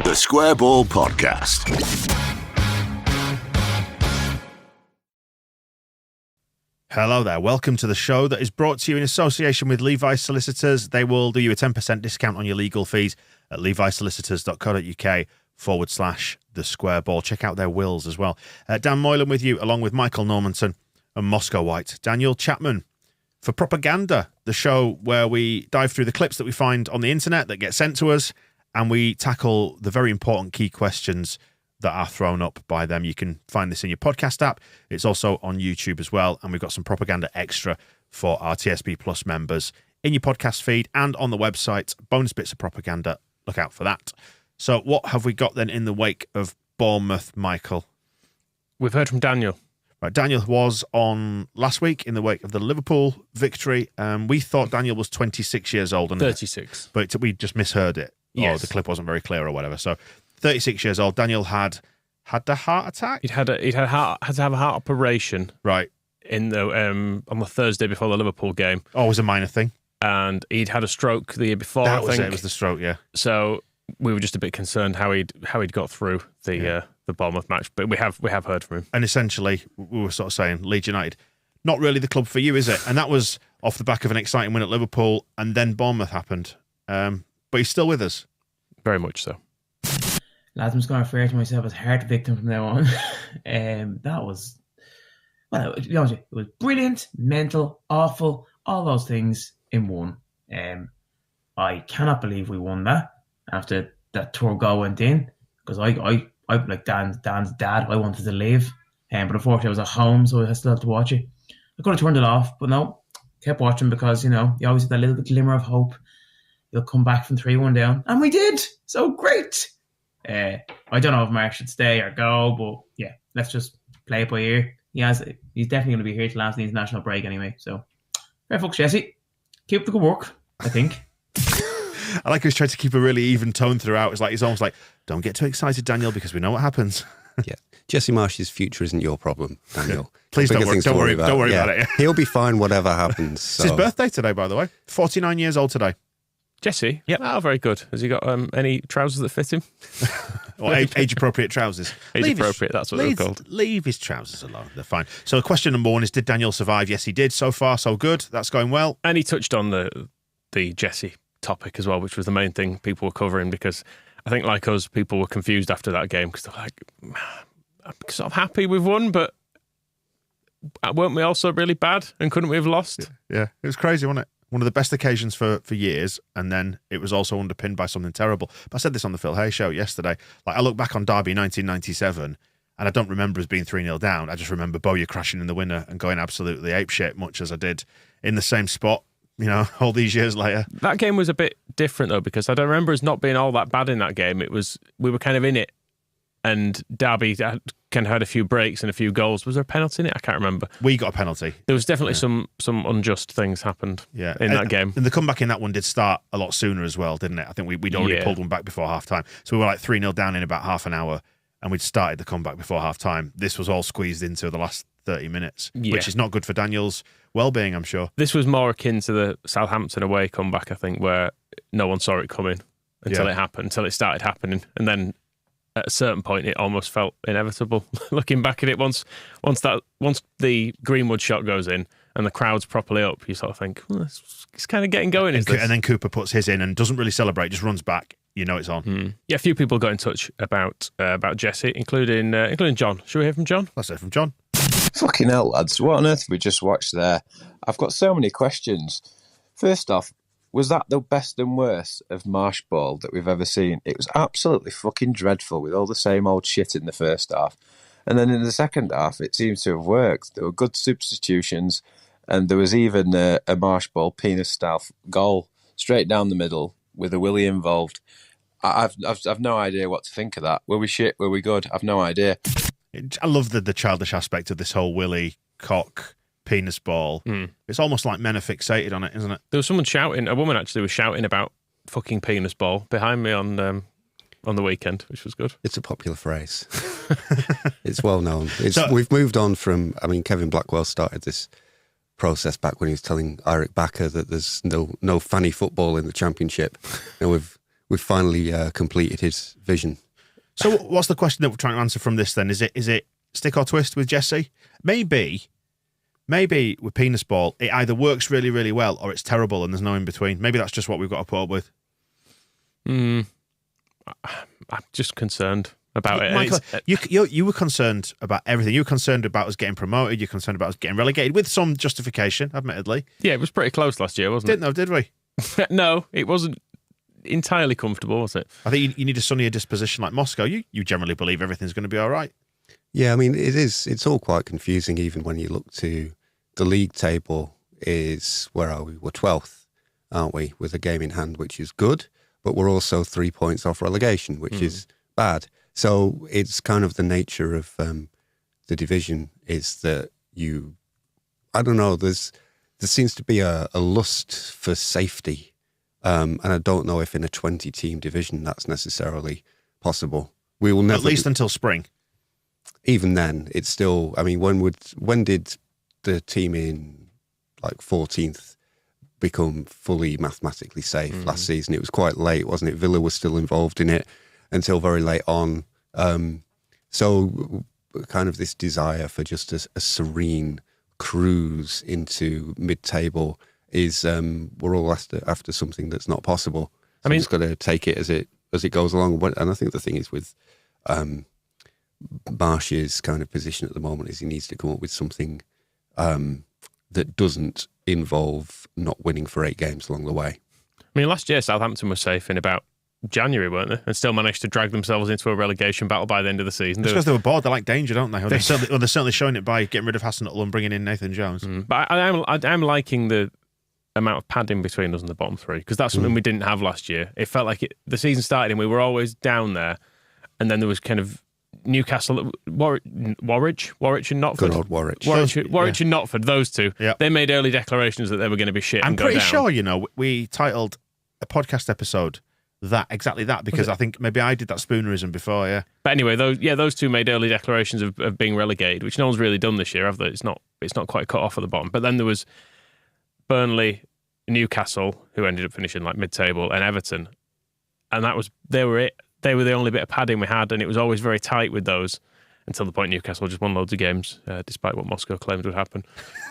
The Square Ball Podcast. Hello there. Welcome to the show that is brought to you in association with Levi's Solicitors. They will do you a 10% discount on your legal fees at levisolicitors.co.uk/the Square Ball. Check out their wills as well. Dan Moylan with you, along with Michael Normanton and Moscow White. Daniel Chapman for Propaganda, the show where we dive through the clips that we find on the internet that get sent to us, and we tackle the very important key questions that are thrown up by them. You can find this in your podcast app. It's also on YouTube as well, and we've got some Propaganda Extra for our TSB Plus members in your podcast feed and on the website. Bonus bits of propaganda. Look out for that. So what have we got then in the wake of Bournemouth, Michael? We've heard from Daniel. Right, Daniel was on last week in the wake of the Liverpool victory. We thought Daniel was 26 years old. 36. But we just misheard it. Yes. Or the clip wasn't very clear or whatever. So 36 years old. Daniel had a heart attack? Had to have a heart operation. Right. In the on the Thursday before the Liverpool game. Oh, it was a minor thing. And he'd had a stroke the year before, That I was think. it was the stroke, yeah. So we were just a bit concerned how he'd got through the Bournemouth match, but we have heard from him. And essentially, we were sort of saying, Leeds United, not really the club for you, is it? And that was off the back of an exciting win at Liverpool, and then Bournemouth happened. But he's still with us. Very much so. Lads, I'm just going to refer to myself as heart victim from now on. That was, well, to be honest with you, it was brilliant, mental, awful, all those things in one. I cannot believe we won that after that tour goal went in, because I like Dan's dad, I wanted to leave, but unfortunately I was at home, so I still had to watch it. I could have turned it off, but no, kept watching because, you know, you always have that little glimmer of hope. You'll come back from 3-1 down, and we did. So great. I don't know if Mark should stay or go, but yeah, let's just play it by ear. He's definitely going to be here till after the international break anyway. So, fair fucks, Jesse. Keep up the good work, I think. I like he's trying to keep a really even tone throughout. It's like he's almost like, don't get too excited, Daniel, because we know what happens. Yeah, Jesse Marsh's future isn't your problem, Daniel. Yeah. Please don't worry about it. He'll be fine whatever happens. So. It's his birthday today, by the way. 49 years old today. Jesse? Yep. Oh, very good. Has he got any trousers that fit him? Or age-appropriate trousers. Age-appropriate, that's what they're called. Leave his trousers alone. They're fine. So question number one is, did Daniel survive? Yes, he did. So far, so good. That's going well. And he touched on the Jesse topic as well, which was the main thing people were covering, because I think, like us, people were confused after that game because they're like, I'm sort of happy we've won, but weren't we also really bad and couldn't we have lost? Yeah, it was crazy, wasn't it? One of the best occasions for years, and then it was also underpinned by something terrible. But I said this on the Phil Hay show yesterday. Like, I look back on Derby 1997, and I don't remember us being 3-0 down. I just remember Bowyer crashing in the winner and going absolutely apeshit, much as I did in the same spot, you know, all these years later. That game was a bit different, though, because I don't remember us not being all that bad in that game. We were kind of in it, and Derby kind of had a few breaks and a few goals. Was there a penalty in it? I can't remember. We got a penalty. There was definitely some unjust things happened in that game. And the comeback in that one did start a lot sooner as well, didn't it? I think we'd already pulled one back before half-time. So we were like 3-0 down in about half an hour, and we'd started the comeback before half-time. This was all squeezed into the last 30 minutes, which is not good for Daniel's well-being, I'm sure. This was more akin to the Southampton away comeback, I think, where no one saw it coming until it happened, until it started happening. And then at a certain point, it almost felt inevitable. Looking back at it, once the Greenwood shot goes in and the crowd's properly up, you sort of think, well, it's kind of getting going. And then Cooper puts his in and doesn't really celebrate, just runs back. You know it's on. Yeah, a few people got in touch about Jesse, including John. Should we hear from John? Let's hear from John. Fucking hell, lads! What on earth have we just watched there? I've got so many questions. First off, was that the best and worst of Marsh ball that we've ever seen? It was absolutely fucking dreadful with all the same old shit in the first half. And then in the second half, it seems to have worked. There were good substitutions, and there was even a Marsh ball penis-style goal straight down the middle with a Willie involved. I've no idea what to think of that. Were we shit? Were we good? I've no idea. I love the childish aspect of this whole Willie, cock, penis ball. It's almost like men are fixated on it, isn't it? There was someone shouting, a woman actually was shouting about fucking penis ball behind me on the weekend, which was good. It's a popular phrase. It's well known. We've moved on from, Kevin Blackwell started this process back when he was telling Eric Backer that there's no fanny football in the Championship. And we've finally completed his vision. So what's the question that we're trying to answer from this then? Is it stick or twist with Jesse? Maybe with penis ball, it either works really, really well or it's terrible and there's no in between. Maybe that's just what we've got to put up with. I'm just concerned about it. Michael, you were concerned about everything. You were concerned about us getting promoted. You're concerned about us getting relegated with some justification, admittedly. Yeah, it was pretty close last year, wasn't it? Did we? No, it wasn't entirely comfortable, was it? I think you need a sunnier disposition like Moscow. You generally believe everything's going to be all right. Yeah, I mean, it's all quite confusing even when you look to the league table is, where are we? We're 12th, aren't we? With a game in hand, which is good, but we're also 3 points off relegation, which is bad. So it's kind of the nature of the division is that I don't know, there seems to be a lust for safety. And I don't know if in a 20-team division that's necessarily possible. We will never, at least until spring. Even then, it's still. I mean, when did the team in like 14th become fully mathematically safe last season? It was quite late, wasn't it? Villa was still involved in it until very late on. So, kind of this desire for just a serene cruise into mid-table is we're all after something that's not possible. So I mean, just got to take it as it goes along. And I think the thing is with Marsh's kind of position at the moment is he needs to come up with something that doesn't involve not winning for 8 games along the way. I mean, last year Southampton was safe in about January, weren't they? And still managed to drag themselves into a relegation battle by the end of the season. It's because they were bored. They like danger, don't they? They're certainly showing it by getting rid of Hasenhuttl and bringing in Nathan Jones. But I'm liking the amount of padding between us and the bottom 3 because that's something we didn't have last year. It felt like the season started and we were always down there, and then there was kind of Newcastle, Warwick and Knotford. Good old Warwick. Warwick and Knotford, those two. Yep. They made early declarations that they were going to be shit. I'm and go pretty down. sure, we titled a podcast episode exactly that because I think maybe I did that spoonerism before, yeah. But anyway, those two made early declarations of being relegated, which no one's really done this year, have they? It's not quite cut off at the bottom. But then there was Burnley, Newcastle, who ended up finishing like mid-table, and Everton, and they were it. They were the only bit of padding we had, and it was always very tight with those until the point Newcastle just won loads of games, despite what Moscow claimed would happen.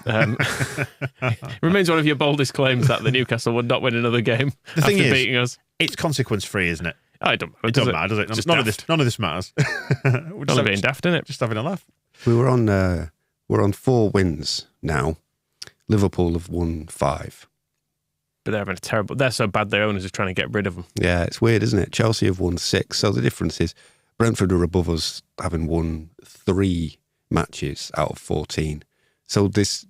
It remains one of your boldest claims that the Newcastle would not win another game after beating us. It's consequence-free, isn't it? It doesn't matter, does it? None of this matters. We're just being daft, isn't it? Just having a laugh. We're on 4 wins now. Liverpool have won 5. But they're having they're so bad their owners are trying to get rid of them. Yeah, it's weird, isn't it? Chelsea have won 6. So the difference is Brentford are above us, having won 3 matches out of 14. So there's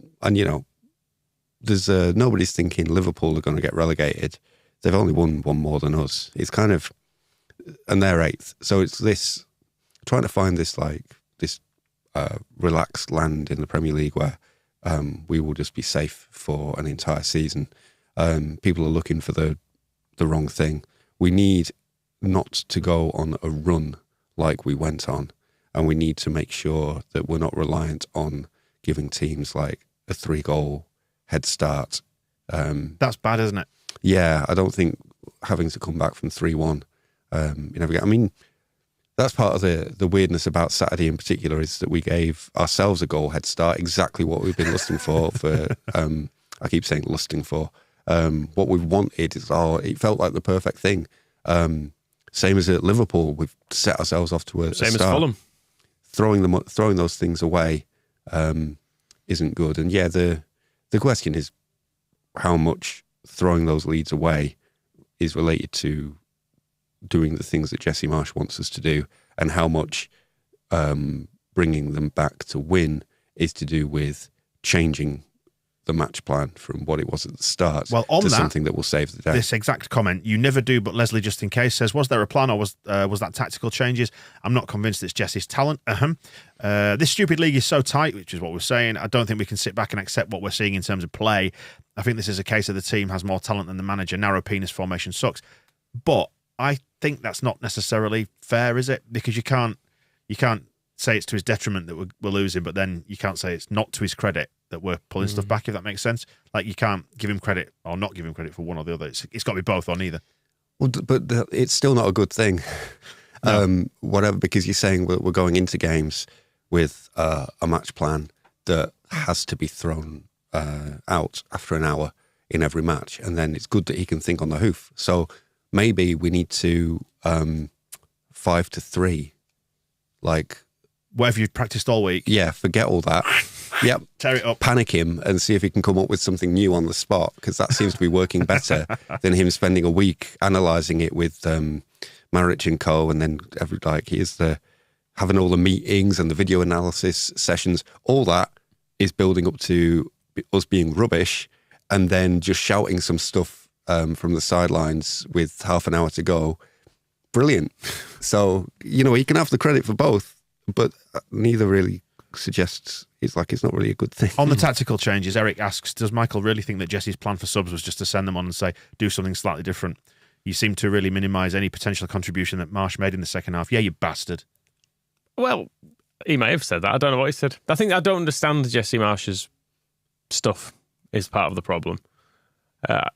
nobody's thinking Liverpool are going to get relegated. They've only won 1 more than us. It's kind of, and they're 8th. So it's this, trying to find this relaxed land in the Premier League where we will just be safe for an entire season. People are looking for the wrong thing. We need not to go on a run like we went on, and we need to make sure that we're not reliant on giving teams like a 3-goal head start. That's bad, isn't it? Yeah, I don't think having to come back from 3-1 in every game. I mean, that's part of the weirdness about Saturday in particular is that we gave ourselves a goal head start, exactly what we've been lusting for. I keep saying lusting for. What we've wanted is, it felt like the perfect thing. Same as at Liverpool, we've set ourselves off to a same start. As Fulham. Throwing those things away isn't good. And yeah, the question is how much throwing those leads away is related to doing the things that Jesse Marsh wants us to do, and how much bringing them back to win is to do with changing the match plan from what it was at the start to something that will save the day. This exact comment, you never do, but Leslie, just in case, says, was there a plan or was that tactical changes? I'm not convinced it's Jesse's talent. This stupid league is so tight, which is what we're saying. I don't think we can sit back and accept what we're seeing in terms of play. I think this is a case of the team has more talent than the manager. Narrow penis formation sucks. But I think that's not necessarily fair, is it? Because you can't say it's to his detriment that we're losing, but then you can't say it's not to his credit that we're pulling stuff back, if that makes sense. Like, you can't give him credit or not give him credit for one or the other. It's got to be both or neither. Well, but it's still not a good thing. No. Whatever, because you're saying we're going into games with a match plan that has to be thrown out after an hour in every match, and then it's good that he can think on the hoof. So maybe we need to 5-3, like Whatever you've practiced all week. yeah, forget all that. Yep, Tear it up. panic him and see if he can come up with something new on the spot, because that seems to be working better than him spending a week analysing it with Marich and Co. And then having all the meetings and the video analysis sessions. All that is building up to us being rubbish, and then just shouting some stuff from the sidelines with half an hour to go. Brilliant. So, he can have the credit for both, but neither really suggests it's not really a good thing. On the tactical changes, Eric asks, does Michael really think that Jesse's plan for subs was just to send them on and say, do something slightly different? You seem to really minimise any potential contribution that Marsh made in the second half. Yeah, you bastard. Well, he may have said that. I don't know what he said. I think I don't understand Jesse Marsh's stuff is part of the problem.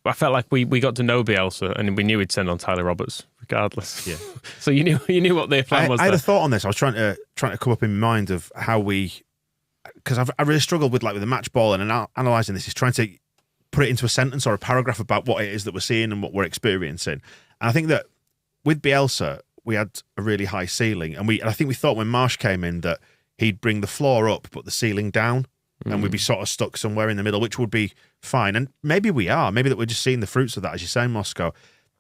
I felt like we got to know Bielsa and we knew he'd send on Tyler Roberts regardless. Yeah. So you knew what their plan was. I had a thought on this. I was trying to come up in my mind of how because I really struggled with the match ball and analysing this, is trying to put it into a sentence or a paragraph about what it is that we're seeing and what we're experiencing. And I think that with Bielsa, we had a really high ceiling, and I think we thought when Marsh came in that he'd bring the floor up but the ceiling down, and we'd be sort of stuck somewhere in the middle, which would be fine. And maybe we are. Maybe that we're just seeing the fruits of that, as you say, Moscow.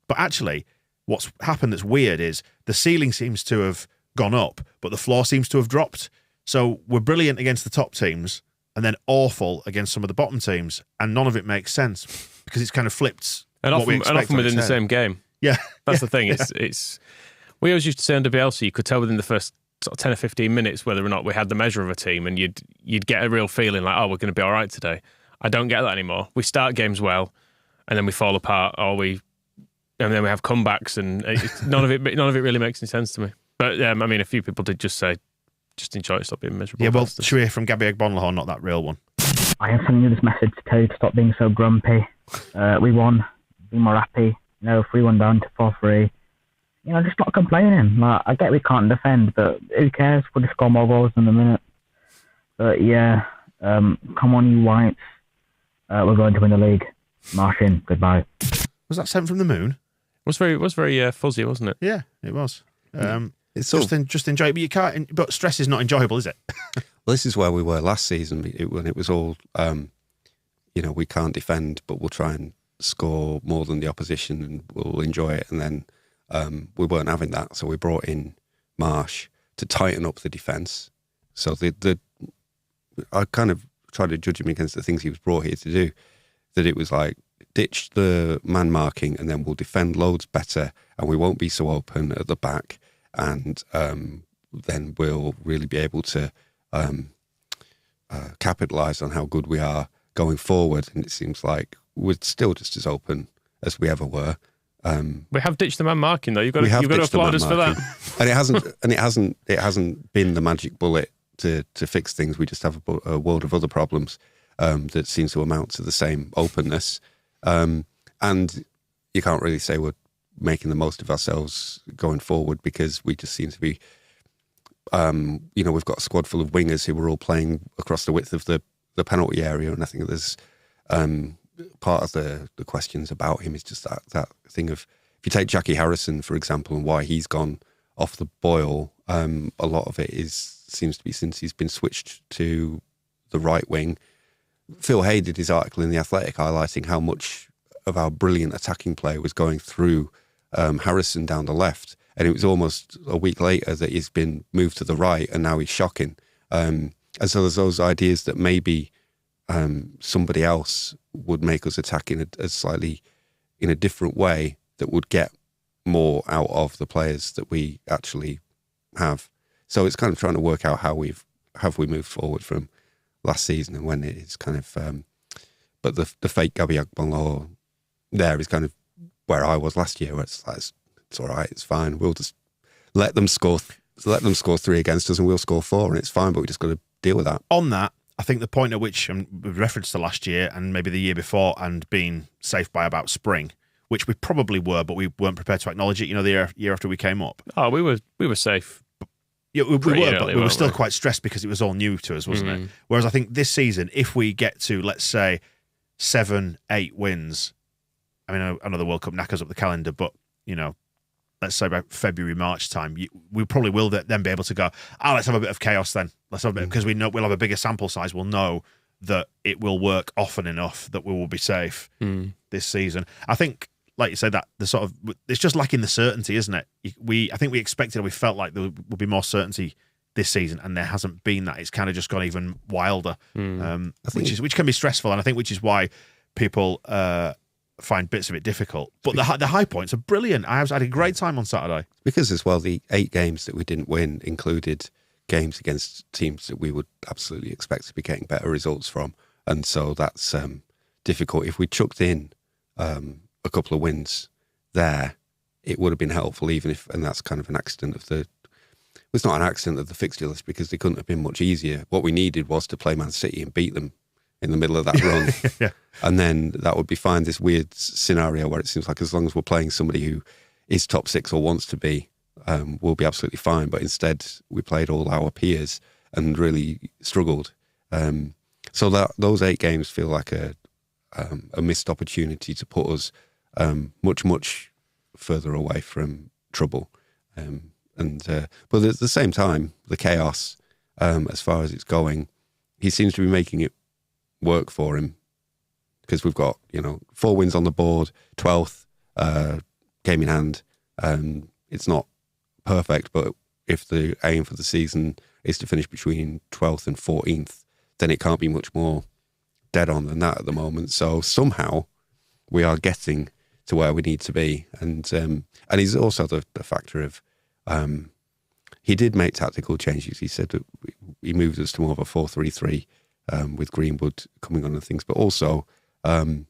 But actually, what's happened that's weird is the ceiling seems to have gone up, but the floor seems to have dropped. So we're brilliant against the top teams and then awful against some of the bottom teams, and none of it makes sense because it's kind of flipped. And often within the same game. Yeah. That's the thing. It's we always used to say under Bielsa, you could tell within the first sort of 10 or 15 minutes whether or not we had the measure of a team, and you'd get a real feeling like, oh, we're going to be all right today. I don't get that anymore. We start games well, and then we fall apart, and then we have comebacks, and none of it really makes any sense to me. But a few people did just say, just enjoy it, stop being miserable. Yeah, well, should we hear from Gabby Bonlahor, not that real one? I am sending you this message to tell you to stop being so grumpy. We won. Be more happy. 3-1 down to 4-3. Just not complaining. I get we can't defend, but who cares? We'll just score more goals in a minute. But yeah, come on, you Whites. We're going to win the league. March in. Goodbye. Was that sent from the moon? It was very fuzzy, wasn't it? Yeah, it was. It's just enjoy it, but you can't. But stress is not enjoyable, is it? Well, this is where we were last season when it was all, we can't defend, but we'll try and score more than the opposition and we'll enjoy it. And then we weren't having that, so we brought in Marsh to tighten up the defence. So I kind of tried to judge him against the things he was brought here to do. That it was like, ditch the man marking and then we'll defend loads better and we won't be so open at the back, and then we'll really be able to capitalise on how good we are going forward. And it seems like we're still just as open as we ever were. We have ditched the man marking though. You've got to applaud us for that. And it hasn't been the magic bullet to fix things. We just have a world of other problems that seems to amount to the same openness. And you can't really say we're making the most of ourselves going forward, because we just seem to be, we've got a squad full of wingers who were all playing across the width of the penalty area. And I think there's part of the questions about him is just that thing of, if you take Jackie Harrison, for example, and why he's gone off the boil, a lot of it seems to be since he's been switched to the right wing. Phil Hay did his article in The Athletic highlighting how much of our brilliant attacking play was going through Harrison down the left. And it was almost a week later that he's been moved to the right and now he's shocking. And so there's those ideas that maybe somebody else would make us attack in a different way that would get more out of the players that we actually have. So it's kind of trying to work out how we moved forward from last season and when it is kind of, but the fake Gabby Bonlahor there is kind of where I was last year, where it's like, it's all right, it's fine. We'll just let them score 3 against us and we'll score 4 and it's fine, but we just got to deal with that. On that, I think the point at which, with reference to last year and maybe the year before and being safe by about spring, which we probably were, but we weren't prepared to acknowledge it. The year after we came up. Oh, we were safe. Yeah, we were, early, but we were still weren't we? quite stressed because it was all new to us, wasn't it? Whereas I think this season, if we get to, let's say, 7-8 wins, I mean, I know the World Cup knackers up the calendar, but, let's say about February, March time, we probably will then be able to go, let's have a bit of chaos then. Let's have a bit, because we know we'll have a bigger sample size. We'll know that it will work often enough that we will be safe this season. I think, like you said, that it's just lacking the certainty, isn't it? I think we expected, we felt like there would be more certainty this season, and there hasn't been that. It's kind of just gone even wilder, which can be stressful, and I think which is why people find bits of it difficult. But the high points are brilliant. I had a great time on Saturday. Because as well, the 8 games that we didn't win included games against teams that we would absolutely expect to be getting better results from, and so that's difficult. If we chucked in a couple of wins there, it would have been helpful, even if, and that's kind of an accident of the. It's not an accident of the fixture list because they couldn't have been much easier. What we needed was to play Man City and beat them in the middle of that run. Yeah. And then that would be fine. This weird scenario where it seems like as long as we're playing somebody who is top 6 or wants to be, we'll be absolutely fine. But instead, we played all our peers and really struggled. So those 8 games feel like a missed opportunity to put us much, much further away from trouble. But at the same time, the chaos, as far as it's going, he seems to be making it work for him, because we've got 4 wins on the board, 12th game in hand. It's not perfect, but if the aim for the season is to finish between 12th and 14th, then it can't be much more dead on than that at the moment. So somehow we are getting to where we need to be, and he's also the factor of he did make tactical changes. He said that he moved us to more of a 4-3-3 with Greenwood coming on and things, but also they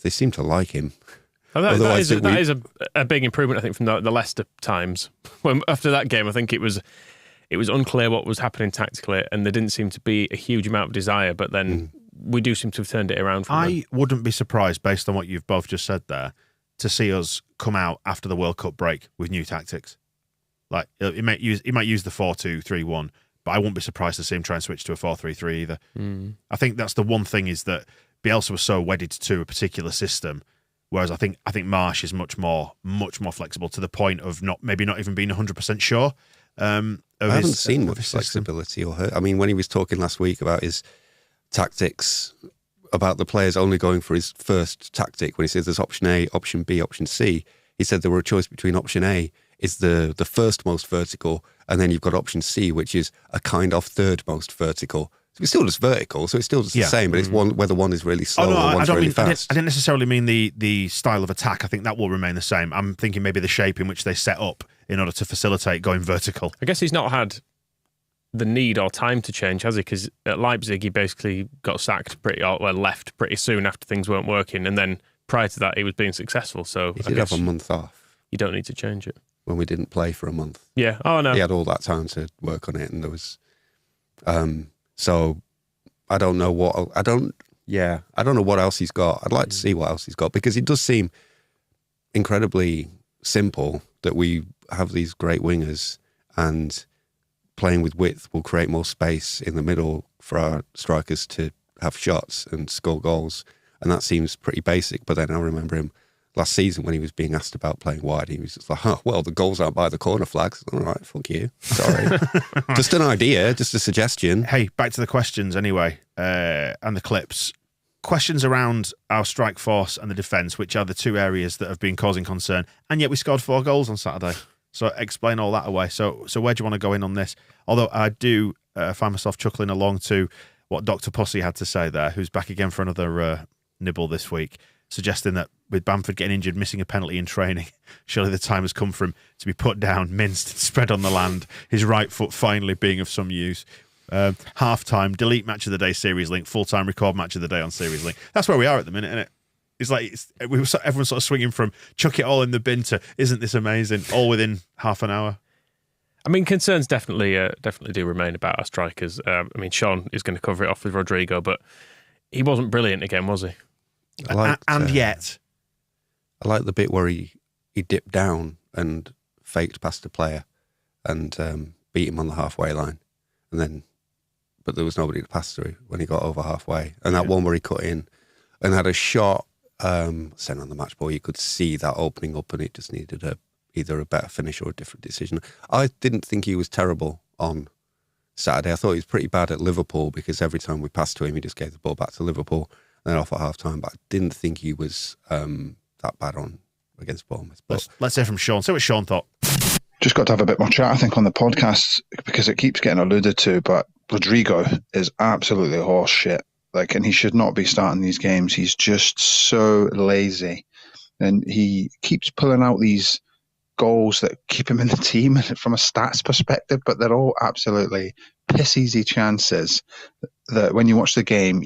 seem to like him. Oh, that is a big improvement, I think, from the Leicester times. When after that game, I think it was unclear what was happening tactically, and there didn't seem to be a huge amount of desire. But then we do seem to have turned it around. I wouldn't be surprised, based on what you've both just said there, to see us come out after the World Cup break with new tactics. Like he might use the 4-2-3-1, but I wouldn't be surprised to see him try and switch to a 4-3-3 either. I think that's the one thing, is that Bielsa was so wedded to a particular system, whereas I think Marsh is much more flexible, to the point of not even being 100% sure. I haven't seen much flexibility or hurt. I mean, when he was talking last week about his tactics, about the players only going for his first tactic, when he says there's option A, option B, option C, he said there were a choice between option A is the first most vertical, and then you've got option C, which is a kind of third most vertical. So it's still just vertical, so it's still just the same, but it's whether one is really slow or one's really fast. I didn't necessarily mean the style of attack. I think that will remain the same. I'm thinking maybe the shape in which they set up in order to facilitate going vertical. I guess he's not had the need or time to change, has he? Because at Leipzig, he basically got sacked left pretty soon after things weren't working, and then prior to that, he was being successul. So he did have a month off. You don't need to change it. When we didn't play for a month. Yeah. Oh, no. He had all that time to work on it, and there was... so I don't know what... I don't know what else he's got. I'd like to see what else he's got, because it does seem incredibly simple that we have these great wingers, and playing with width will create more space in the middle for our strikers to have shots and score goals. And that seems pretty basic. But then I remember him last season when he was being asked about playing wide. He was just like, the goals aren't by the corner flags. All right, fuck you. Sorry. Just an idea, just a suggestion. Hey, back to the questions anyway, and the clips. Questions around our strike force and the defence, which are the 2 areas that have been causing concern. And yet we scored 4 goals on Saturday. So explain all that away. So where do you want to go in on this? Although I do find myself chuckling along to what Dr. Pussy had to say there, who's back again for another nibble this week, suggesting that with Bamford getting injured, missing a penalty in training, surely the time has come for him to be put down, minced, and spread on the land, his right foot finally being of some use. Half-time, delete match of the day series link, full-time record match of the day on series link. That's where we are at the minute, isn't it? It's like everyone's sort of swinging from chuck it all in the bin to isn't this amazing, all within half an hour. I mean, concerns definitely do remain about our strikers. I mean, Sean is going to cover it off with Rodrigo, but he wasn't brilliant again, was he? And yet, I like the bit where he dipped down and faked past the player and beat him on the halfway line, but there was nobody to pass through when he got over halfway. And that one where he cut in and had a shot sent on the match ball, you could see that opening up, and it just needed either a better finish or a different decision. I didn't think he was terrible on Saturday. I thought he was pretty bad at Liverpool because every time we passed to him, he just gave the ball back to Liverpool and then off at half time. But I didn't think he was that bad on against Bournemouth. But Let's hear from Sean. See what Sean thought. Just got to have a bit more chat, I think, on the podcast because it keeps getting alluded to. But Rodrigo is absolutely horse shit. And he should not be starting these games. He's just so lazy, and he keeps pulling out these goals that keep him in the team from a stats perspective, but they're all absolutely piss easy chances that when you watch the game,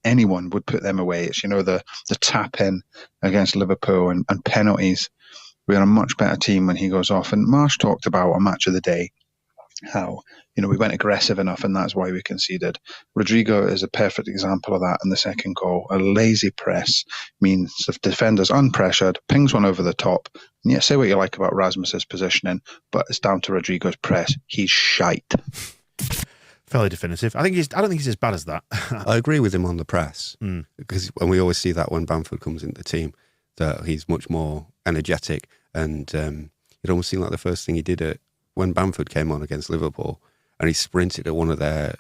anyone would put them away. It's, the tap in against Liverpool and penalties. We're a much better team when he goes off. And Marsh talked about on Match of the Day how, we weren't aggressive enough and that's why we conceded. Rodrigo is a perfect example of that in the second goal. A lazy press means the defender's unpressured, pings one over the top. And yeah, say what you like about Rasmus's positioning, but it's down to Rodrigo's press. He's shite. Fairly definitive. I don't think he's as bad as that. I agree with him on the press because when we always see that when Bamford comes into the team, that he's much more energetic, and it almost seemed like the first thing he did when Bamford came on against Liverpool, and he sprinted at one of their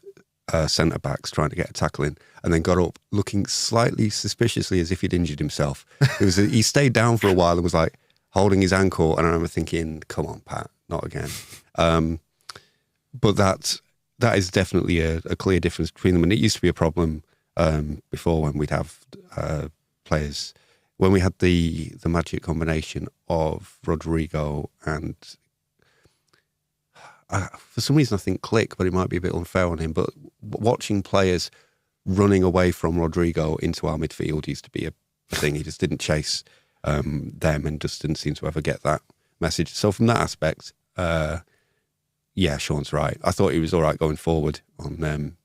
centre backs trying to get a tackle in, and then got up looking slightly suspiciously as if he'd injured himself. He stayed down for a while and was like holding his ankle, and I remember thinking, "Come on, Pat, not again." But that is definitely a clear difference between them, and it used to be a problem before when we'd have players. When we had the magic combination of Rodrigo and for some reason I think Click, but it might be a bit unfair on him, but watching players running away from Rodrigo into our midfield used to be a thing. He just didn't chase them and just didn't seem to ever get that message. So from that aspect, Sean's right. I thought he was all right going forward on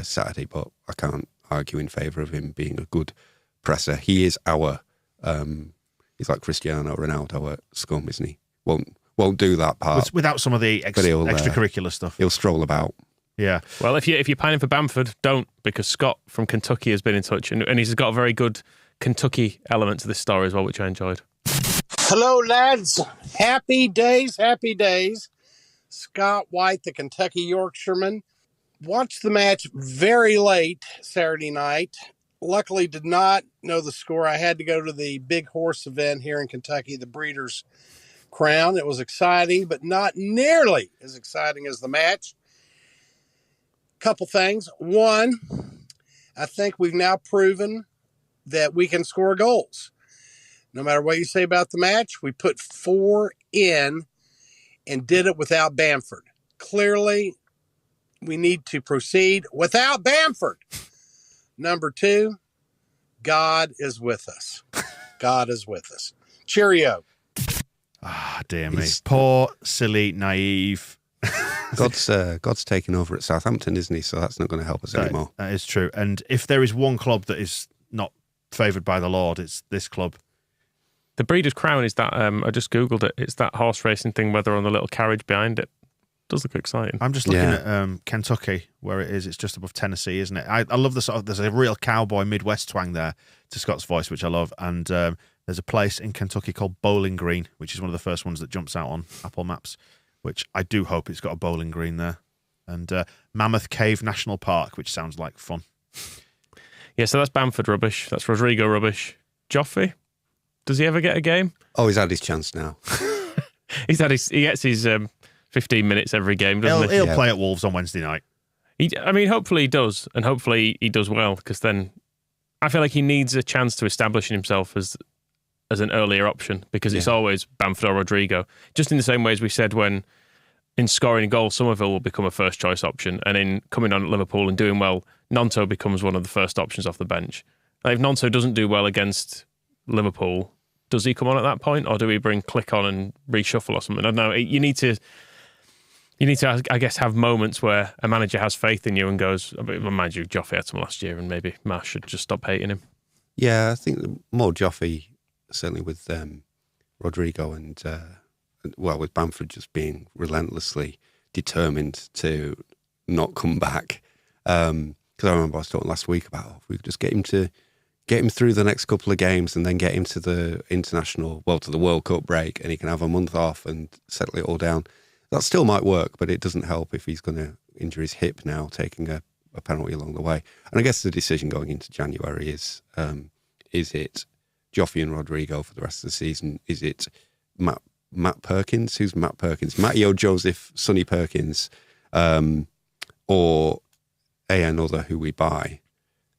Saturday, but I can't argue in favour of him being a good presser. He is he's like Cristiano Ronaldo at Scum, isn't he? Won't do that part without some of the extracurricular stuff. He'll stroll about. Yeah. Well, if you're pining for Bamford, don't, because Scott from Kentucky has been in touch, and he's got a very good Kentucky element to this story as well, which I enjoyed. Hello, lads. Happy days, happy days. Scott White, the Kentucky Yorkshireman. Watched the match very late Saturday night. Luckily did not know the score. I had to go to the big horse event here in Kentucky, the Breeders' Crown. It was exciting, but not nearly as exciting as the match. Couple things. One, I think we've now proven that we can score goals. No matter what you say about the match, we put 4 in and did it without Bamford. Clearly, we need to proceed without Bamford. Number 2, God is with us. God is with us. Cheerio. Ah, dear me. Poor, silly, naive. God's taken over at Southampton, isn't he? So that's not going to help us anymore. That is true. And if there is one club that is not favoured by the Lord, it's this club. The Breeders' Crown is that, I just Googled it, it's that horse racing thing where they're on the little carriage behind it. Does look exciting. I'm just looking at Kentucky, where it is. It's just above Tennessee, isn't it? I love the sort of, there's a real cowboy Midwest twang there to Scott's voice, which I love. And there's a place in Kentucky called Bowling Green, which is one of the first ones that jumps out on Apple Maps, which I do hope it's got a bowling green there. And Mammoth Cave National Park, which sounds like fun. Yeah, so that's Bamford rubbish. That's Rodrigo rubbish. Joffrey, does he ever get a game? Oh, he's had his chance now. He gets his 15 minutes every game, doesn't he? He'll play at Wolves on Wednesday night. Hopefully he does, and hopefully he does well, because then I feel like he needs a chance to establish himself as an earlier option, because it's always Bamford or Rodrigo. Just in the same way as we said when in scoring a goal, Summerville will become a first choice option, and in coming on at Liverpool and doing well, Nonto becomes one of the first options off the bench. Like if Nonto doesn't do well against Liverpool, does he come on at that point, or do we bring Click on and reshuffle or something? I don't know. You need to, I guess, have moments where a manager has faith in you and goes, mind you, Joffrey had some last year, and maybe Marsh should just stop hating him. Yeah, I think the more Joffrey certainly with Rodrigo and with Bamford just being relentlessly determined to not come back. Because I remember I was talking last week about if we could just get him through the next couple of games and then get him to the to the World Cup break, and he can have a month off and settle it all down. That still might work, but it doesn't help if he's going to injure his hip now, taking a penalty along the way. And I guess the decision going into January is it Joffy and Rodrigo for the rest of the season? Is it Matt Perkins? Who's Matt Perkins? Matteo Joseph, Sonny Perkins, or another who we buy?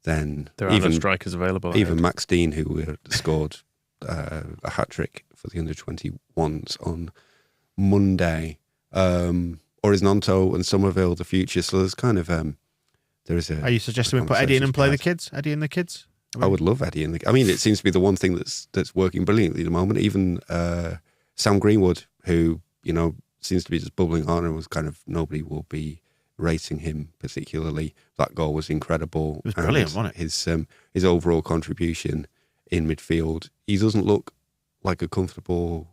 Then there are no strikers available. Even Max Dean, who scored a hat-trick for the under-21s on Monday. Or is Nonto and Summerville the future? So there's kind of there is a. Are you suggesting we put Eddie in and play the kids? Eddie and the kids? I would love Eddie in the. I mean, it seems to be the one thing that's working brilliantly at the moment. Even Sam Greenwood, who seems to be just bubbling on, and was kind of nobody will be rating him particularly. That goal was incredible. It was brilliant, wasn't it? His overall contribution in midfield. He doesn't look like a comfortable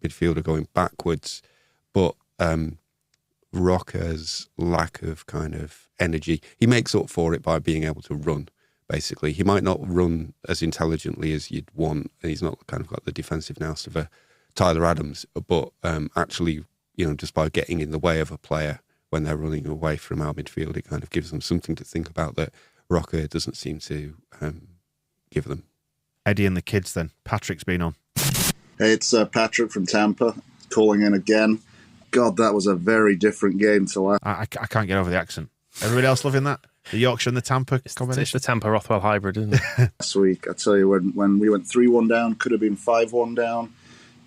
midfielder going backwards, but Rocker's lack of kind of energy, he makes up for it by being able to run. Basically, he might not run as intelligently as you'd want, and he's not kind of got the defensive nous of a Tyler Adams, but actually, just by getting in the way of a player when they're running away from our midfield, it kind of gives them something to think about that Rocker doesn't seem to give them. Eddie and the kids then. Patrick's been on. Hey, it's Patrick from Tampa calling in again. God, that was a very different game to last. I can't get over the accent. Everybody else loving that? The Yorkshire and the Tampa combination? It's the Tampa-Rothwell hybrid, isn't it? Last week, I tell you, when we went 3-1 down, could have been 5-1 down.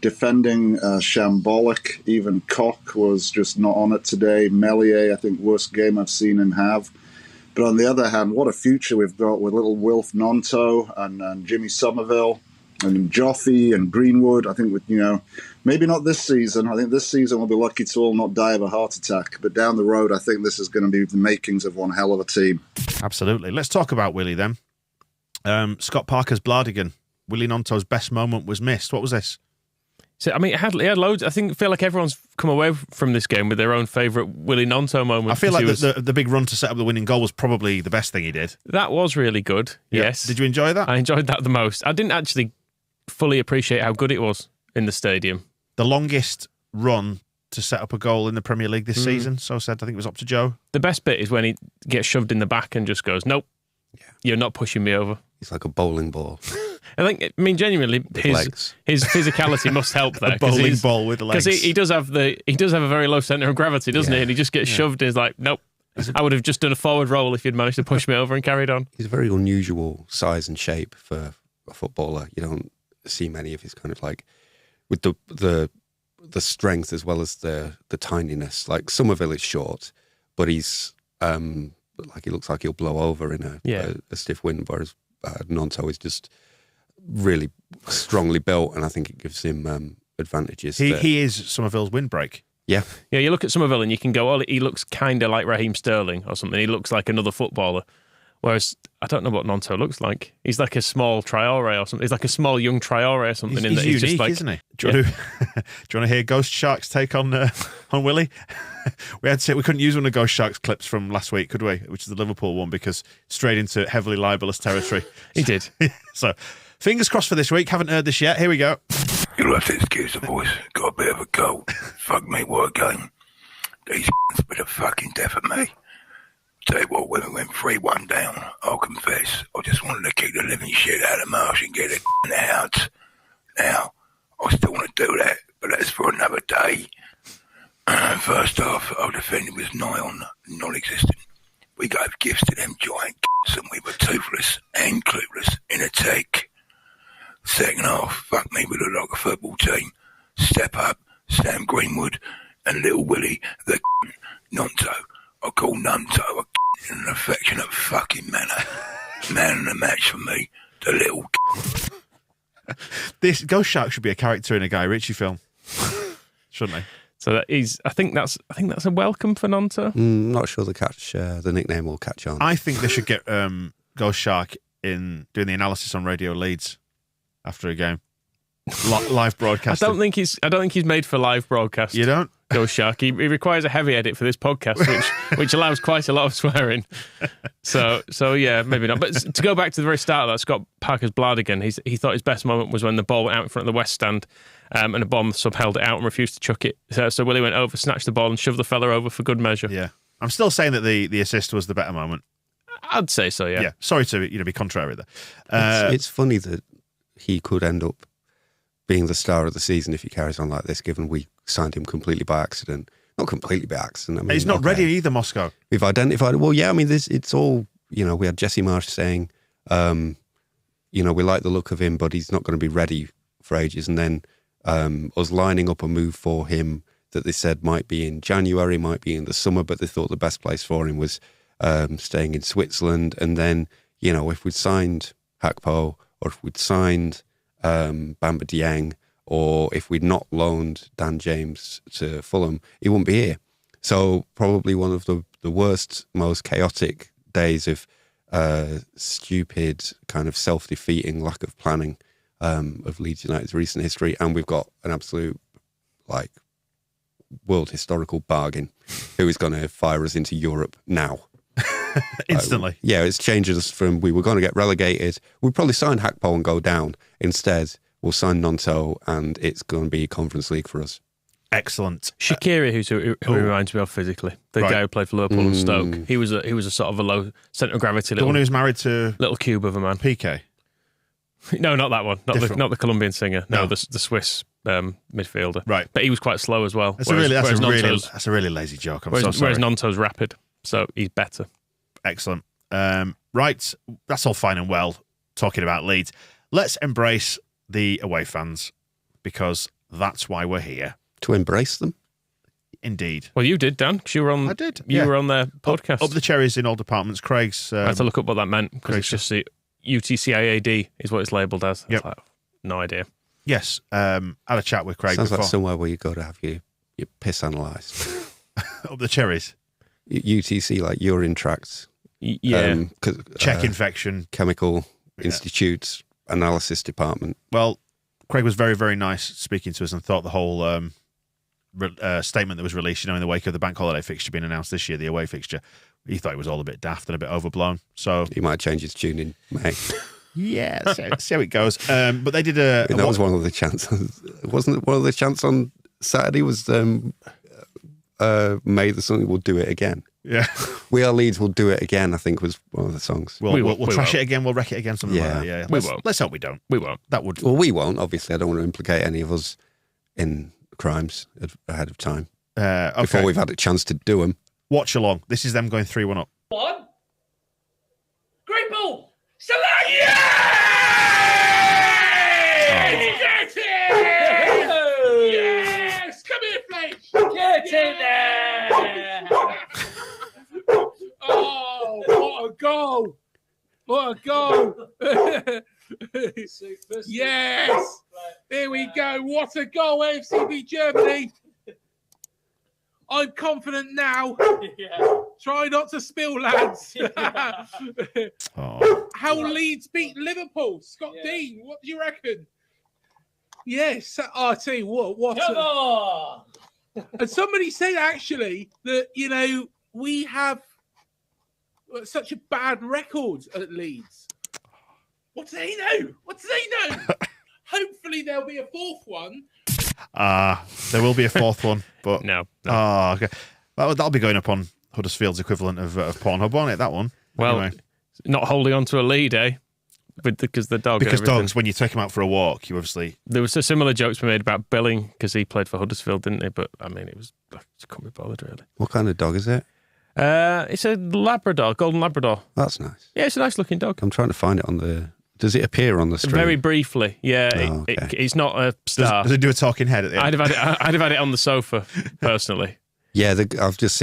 Defending shambolic. Even Koch was just not on it today. Melier, I think, worst game I've seen him have. But on the other hand, what a future we've got with little Wilf Nonto and Jimmy Summerville and Joffy and Greenwood. I think with maybe not this season. I think this season we'll be lucky to all not die of a heart attack. But down the road, I think this is going to be the makings of one hell of a team. Absolutely. Let's talk about Willie then. Scott Parker's Blardigan. Willie Nonto's best moment was missed. What was this? So, I mean, it had loads. I feel like everyone's come away from this game with their own favourite Willie Nonto moment. I feel like the big run to set up the winning goal was probably the best thing he did. That was really good, yes. Did you enjoy that? I enjoyed that the most. I didn't actually fully appreciate how good it was in the stadium. The longest run to set up a goal in the Premier League this season, so said. I think it was up to Joe. The best bit is when he gets shoved in the back and just goes, nope, you're not pushing me over. He's like a bowling ball. I mean, genuinely, his physicality must help there. A bowling ball with legs. Because he does have a very low centre of gravity, doesn't he? And he just gets shoved. And he's like, nope. I would have just done a forward roll if you'd managed to push me over and carried on. He's a very unusual size and shape for a footballer. You don't see many of his kind of like with the strength as well as the tininess. Like Summerville is short, but he's he looks like he'll blow over in a stiff wind, whereas Nonto is just really strongly built, and I think it gives him advantages. He is Summerville's windbreak. Yeah, you look at Summerville and you can go, he looks kind of like Raheem Sterling or something. He looks like another footballer. Whereas, I don't know what Nonto looks like. He's like a small Traore or something. He's like a small young Traore or something. He's unique, just like, isn't he? Do you want to hear Ghost Shark's take on Willie? We couldn't use one of Ghost Shark's clips from last week, could we? Which is the Liverpool one, because straight into heavily libelous territory. He did. So, fingers crossed for this week. Haven't heard this yet. Here we go. You'll have to excuse the voice. Got a bit of a cold. Fuck me, what a game. These bit of fucking death at me. Tell you what, when we went 3-1 down, I'll confess, I just wanted to kick the living shit out of Marsh and get it out. Now, I still want to do that, but that's for another day. First off, our defending was nigh on non-existent. We gave gifts to them giant and we were toothless and clueless in attack. Second half, fuck me, we look like a football team. Step up, Sam Greenwood and little Willie, the Nonto. I call Nonto in an affectionate fucking manner. Man of the match for me, the little. This Ghost Shark should be a character in a Guy Ritchie film, shouldn't he? So I think that's a welcome for Nonto. Not sure the nickname will catch on. I think they should get Ghost Shark in doing the analysis on Radio Leeds after a game. Live broadcast. I don't think he's made for live broadcast. You don't? Go Shark. He requires a heavy edit for this podcast, which allows quite a lot of swearing. So yeah, maybe not. But to go back to the very start of that, Scott Parker's Bladigan, he thought his best moment was when the ball went out in front of the West Stand, and a Bournemouth sub held it out and refused to chuck it. So Willie went over, snatched the ball, and shoved the fella over for good measure. Yeah, I'm still saying that the assist was the better moment. I'd say so. Yeah. Yeah. Sorry to be contrary there. It's funny that he could end up being the star of the season if he carries on like this, given we signed him completely by accident. Not completely by accident. I mean, he's not ready either, Moscow. We've identified, well, yeah, I mean, it's all, we had Jesse Marsh saying, we like the look of him, but he's not going to be ready for ages. And then us lining up a move for him that they said might be in January, might be in the summer, but they thought the best place for him was staying in Switzerland. And then, if we'd signed Hakpo, or if we'd signed Bamba Dieng, or if we'd not loaned Dan James to Fulham, he wouldn't be here. So probably one of the worst, most chaotic days of stupid, kind of self-defeating lack of planning of Leeds United's recent history. And we've got an absolute, world historical bargain who is going to fire us into Europe now. Instantly. It's changed us from we were going to get relegated. We'd probably sign Hakpo and go down. Instead, we'll sign Nonto and it's going to be Conference League for us. Excellent. Shaqiri, who reminds me of physically, the guy who played for Liverpool and Stoke. He was a sort of a low centre of gravity. The one who's married to little cube of a man. PK. No, not that one. Not the Colombian singer. No, the Swiss midfielder. Right, but he was quite slow as well. That's a really lazy joke. I'm so sorry. Whereas Nonto's rapid, so he's better. Excellent. Right, that's all fine and well. Talking about Leeds, let's embrace the away fans because that's why we're here. To embrace them? Indeed. Well, you did, Dan, because you were on. I did. You were on their podcast. Up the cherries in all departments. Craig's. I had to look up what that meant because it's just the UTCIAD is what it's labelled as. Yep. No idea. Yes. Had a chat with Craig. Sounds before. like somewhere where you go to have your piss analysed. Up the cherries. UTC, like urine tracts. Yeah. Check infection. Chemical Institute analysis department. Well, Craig was very, very nice speaking to us and thought the whole statement that was released, in the wake of the bank holiday fixture being announced this year, the away fixture, he thought it was all a bit daft and a bit overblown. So he might change his tune in May. Yeah, see how it goes. But they did that was one of the chants. Wasn't it one of the chants on Saturday was May the Sun will do it again. Yeah. We Are Leeds will do it again, I think was one of the songs. We'll trash it again, we'll wreck it again, something like that. Yeah. We won't. Let's hope we don't. We won't. That would. Well, we won't, obviously. I don't want to implicate any of us in crimes ahead of time. Okay. Before we've had a chance to do them. Watch along. This is them going 3-1 up. One. Great ball. Salah! Yeah! Get it! Yes! Come here, Fletch! Get in there! Oh, what a goal! What a goal! Yes! Here we go. What a goal, AFCB Germany! I'm confident now. Yeah. Try not to spill, lads. How Leeds beat Liverpool. Scott Dean, what do you reckon? Yes, I tell you what. Come on! And somebody said actually that we have such a bad record at Leeds. What do they know? Hopefully there'll be a fourth one. There will be a fourth one, but no. Oh, okay. That'll be going up on Huddersfield's equivalent of Pornhub, won't it? That one. Well, anyway. Not holding on to a lead, eh? Because the dog. Because dogs, when you take them out for a walk, you obviously. There was a similar jokes we made about Billing because he played for Huddersfield, didn't he? But I mean, it was couldn't be bothered really. What kind of dog is it? It's a Labrador, golden Labrador. That's nice. Yeah, it's a nice looking dog. I'm trying to find it on the. Does it appear on the stream? Very briefly, yeah. Okay. It's not a star. Does it do a talking head at the end? I'd have had it on the sofa personally. Yeah, I've just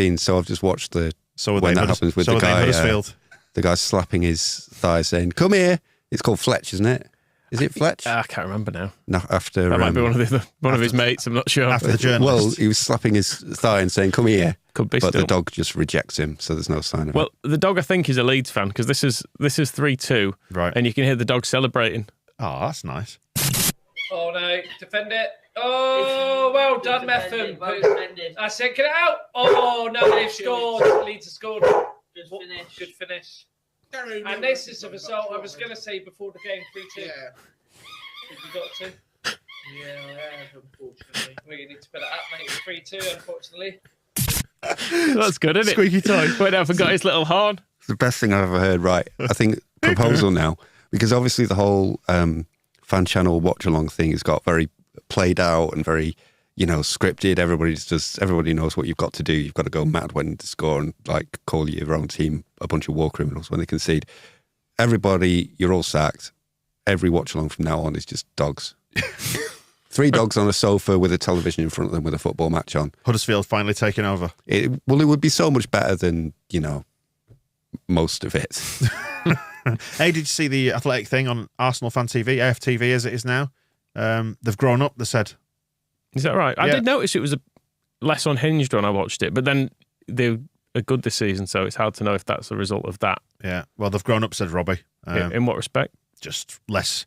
watched the. So when that happens with the guy, Huddersfield. The guy slapping his thigh, saying, "Come here." It's called Fletch, isn't it? Is it Fletch? I can't remember now. No, after that might be one of his mates. I'm not sure. After the journalist. Well, he was slapping his thigh and saying, "Come here," Could be but still. the dog just rejects him, so there's no sign of Well, it. the dog, I think, is a Leeds fan because this is 3-2. Right. And you can hear the dog celebrating. Oh, that's nice. Oh, no. Defend it. Oh, well done, Metham. I said, get it out. Oh, no, they've scored. Leeds have scored. Good finish. And this is the result I was going to say before the game, 3-2. Yeah. You got to. Yeah, I have, unfortunately. Well, you need to put it up, mate. 3-2, unfortunately. That's good, isn't it? Squeaky toy. Wait, I forgot his little horn. It's the best thing I've ever heard. Right, I think proposal now, because obviously the whole fan channel watch along thing has got very played out and very, scripted. Everybody knows what you've got to do. You've got to go mad when to score and like call your own team a bunch of war criminals when they concede. Everybody, you're all sacked. Every watch along from now on is just dogs. 3 dogs on a sofa with a television in front of them with a football match on. Huddersfield finally taking over. It would be so much better than, most of it. Hey, did you see the Athletic thing on Arsenal Fan TV, AFTV as it is now? They've grown up, they said. Is that right? I did notice it was a less unhinged when I watched it, but then they are good this season, so it's hard to know if that's a result of that. Yeah, well, they've grown up, said Robbie. In what respect? Just less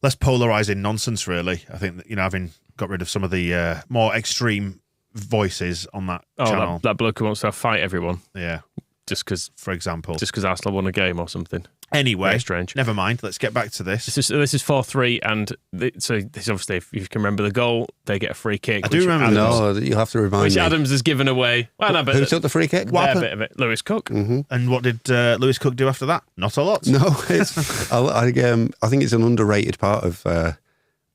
polarising nonsense, really. I think that, having got rid of some of the more extreme voices on that channel. That bloke who wants to fight everyone. Yeah. Just because, for example. Just because Arsenal won a game or something. Anyway, very strange. Never mind. Let's get back to this. This is 4-3, and so this obviously, if you can remember the goal, they get a free kick. I do remember. No, you'll have to remind me. Which Adams has given away. Well, no, but who took the free kick? What a bit of it. Lewis Cook. Mm-hmm. And what did Lewis Cook do after that? Not a lot. No, I think it's an underrated part of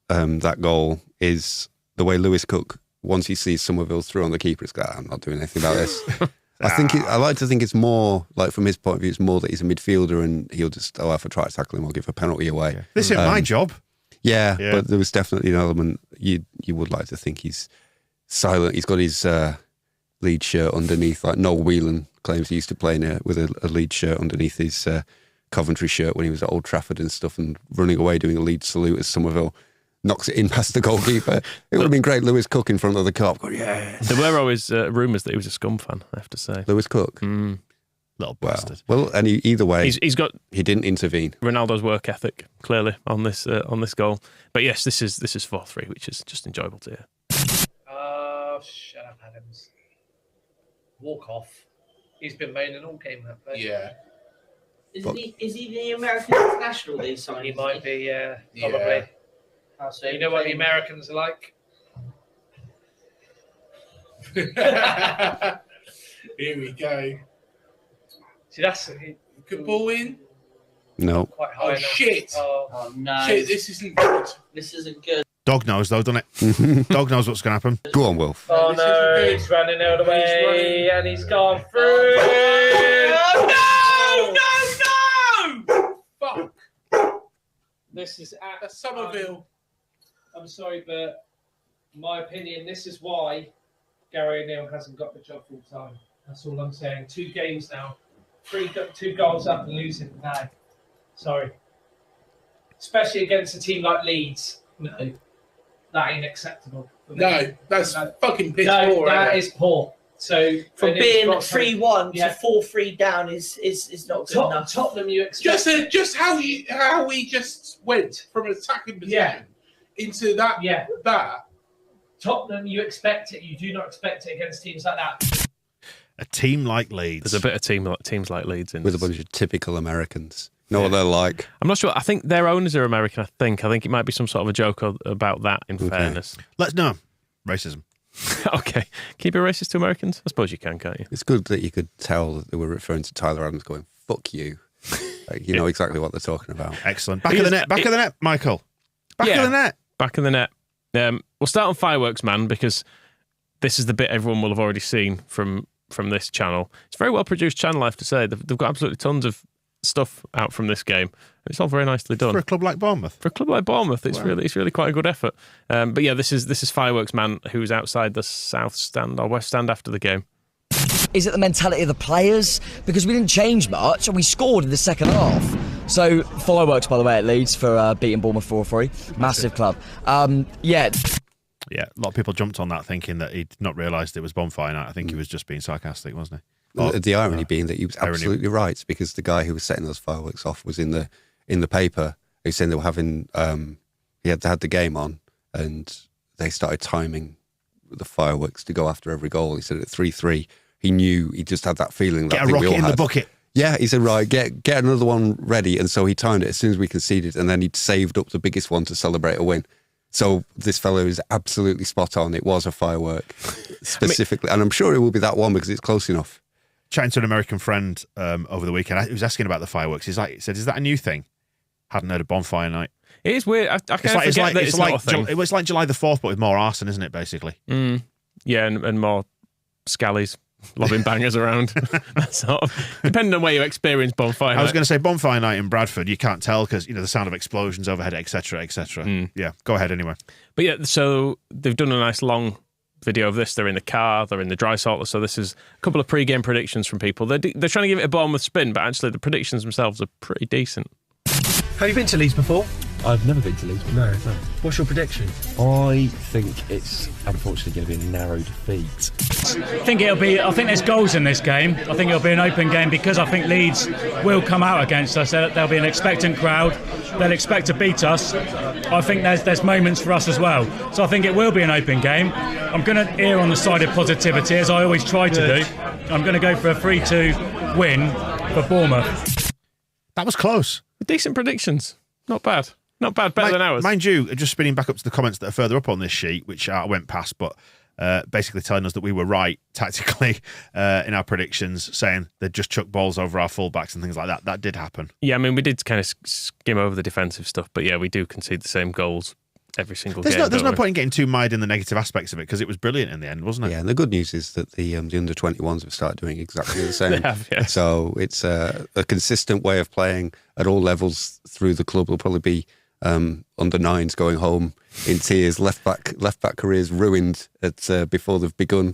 that goal is the way Lewis Cook, once he sees Summervilles through on the keeper, is like, I'm not doing anything about this. I like to think it's more, like from his point of view, it's more that he's a midfielder and he'll just, if I try to tackle him, I'll give a penalty away. Yeah. This is my job. Yeah, but there was definitely an element, you would like to think he's silent. He's got his Leeds shirt underneath, like Noel Whelan claims he used to play with a Leeds shirt underneath his Coventry shirt when he was at Old Trafford and stuff, and running away doing a Leeds salute as Summerville knocks it in past the goalkeeper. It would have been great. Lewis Cook in front of the cop. Yeah. There were always rumours that he was a Scum fan, I have to say. Lewis Cook? Little bastard. Well, and either way, he didn't intervene. Ronaldo's work ethic, clearly, on this goal. But yes, this is 4-3, which is just enjoyable to hear. Oh, shut up, Adams. Walk off. He's been made an all game that play. Yeah. Is he the American international these times? He might be, probably. You know what the Americans are like? Here we go. See, that's good ball in. No. Quite high Oh enough. Shit! Oh no! Shit! This isn't good. This isn't good. Dog knows though, doesn't it? Dog knows what's going to happen. Go on, Wolf. Oh no! He's running out of the way, and he's gone through. Oh, no! Fuck! This is at Summerville. I'm sorry, but my opinion, this is why Gary O'Neill hasn't got the job full time. That's all I'm saying. 2 games now, 2 goals up and losing now. Sorry, especially against a team like Leeds. No, that ain't acceptable. No, that's fucking piss no, poor. That is poor. So from being 3-1 to 4-3 down is not good enough. Tottenham, you expect just how we just went from an attacking position into that. Yeah, that. Tottenham, you expect it. You do not expect it against teams like that. A team like Leeds. There's a bit of teams like Leeds in with a bunch of typical Americans. You know what they're like? I'm not sure. I think their owners are American. I think it might be some sort of a joke about that. In fairness, let's know racism. Okay, keep it racist to Americans. I suppose you can, can't you? It's good that you could tell that they were referring to Tyler Adams, going "fuck you." Like, you know exactly what they're talking about. Excellent. Back of the net, Michael. Back of the net. Back of the net. We'll start on Fireworks Man because this is the bit everyone will have already seen from this channel. It's a very well produced channel, I have to say. They've got absolutely tons of stuff out from this game. It's all very nicely done for a club like Bournemouth. It's really quite a good effort. But yeah, this is Fireworks Man, who's outside the south stand or west stand after the game. Is it the mentality of the players? Because we didn't change much and we scored in the second half. So, Fireworks, by the way, at Leeds for beating Bournemouth 4-3. Massive club. Yeah, a lot of people jumped on that thinking that he'd not realised it was bonfire night. I think he was just being sarcastic, wasn't he? The irony being that he was absolutely right, because the guy who was setting those fireworks off was in the paper. He was saying they were having he had the game on, and they started timing the fireworks to go after every goal. He said at 3-3, he knew, he just had that feeling. Get a rocket in the bucket. Yeah, he said, right, get another one ready. And so he timed it as soon as we conceded, and then he'd saved up the biggest one to celebrate a win. So this fellow is absolutely spot on. It was a firework specifically. And I'm sure it will be that one because it's close enough. Chatting to an American friend over the weekend, he was asking about the fireworks. He said, is that a new thing? Hadn't heard of bonfire night. It is weird. I kind of forget that it's not a thing. It's like July the 4th, but with more arson, isn't it, basically? Yeah, and more scallies lobbing bangers around. That sort of, depending on where you experience bonfire night. I was going to say bonfire night in Bradford, you can't tell because, the sound of explosions overhead, etc., etc. Yeah, go ahead anyway. But yeah, so they've done a nice long video of this. They're in the car, they're in the dry saltler. So this is a couple of pre-game predictions from people. They're trying to give it a Bournemouth spin, but actually the predictions themselves are pretty decent. Have you been to Leeds before? I've never been to Leeds. No. What's your prediction? I think it's unfortunately going to be a narrow defeat. I think there's goals in this game. I think it'll be an open game because I think Leeds will come out against us. There'll be an expectant crowd. They'll expect to beat us. I think there's moments for us as well. So I think it will be an open game. I'm going to err on the side of positivity, as I always try to do. I'm going to go for a 3-2 win for Bournemouth. That was close. Decent predictions. Not bad. Not bad, better than ours. Mind you, just spinning back up to the comments that are further up on this sheet, which I went past, but basically telling us that we were right tactically in our predictions, saying they'd just chuck balls over our fullbacks and things like that. That did happen. Yeah, I mean, we did kind of skim over the defensive stuff, but yeah, we do concede the same goals every single game. There's no point in getting too mired in the negative aspects of it because it was brilliant in the end, wasn't it? Yeah, and the good news is that the under-21s have started doing exactly the same. They have, yes. So it's a consistent way of playing at all levels through the club. Will probably be under nines going home in tears, left back careers ruined before they've begun.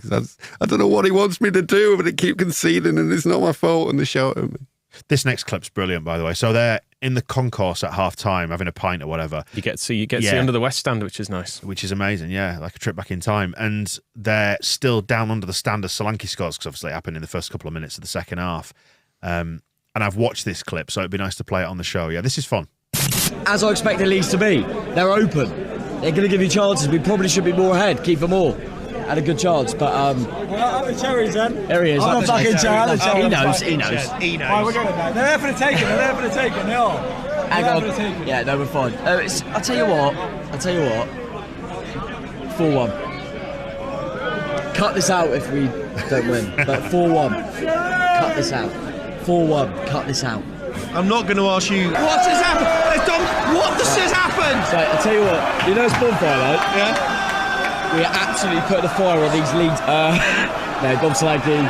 I don't know what he wants me to do, but it keep conceding, and it's not my fault. And they shout at me. This next clip's brilliant, by the way. So they're in the concourse at half time, having a pint or whatever. You get to see under the West Stand, which is nice, which is amazing. Yeah, like a trip back in time. And they're still down under the stand as Solanke scores, because obviously it happened in the first couple of minutes of the second half. And I've watched this clip, so it'd be nice to play it on the show. Yeah, this is fun. As I expected Leeds to be, they're open. They're going to give you chances. We probably should be more ahead. Keep them all. Had a good chance, but the cherries then. There he is. I'm not fucking cherry. He knows. Right, we're going to go. They're there for the taking. They are. Hang on. Yeah, no, we're fine. I'll tell you what. 4-1. Cut this out if we don't win. But 4-1. Cut this out. 4-1. Cut this out. I'm not going to ask you. What has happened? What has happened? Right, I'll tell you what. You know it's bonfire night? Yeah. We are absolutely putting a fire on these Leeds. No, Bob Solanke.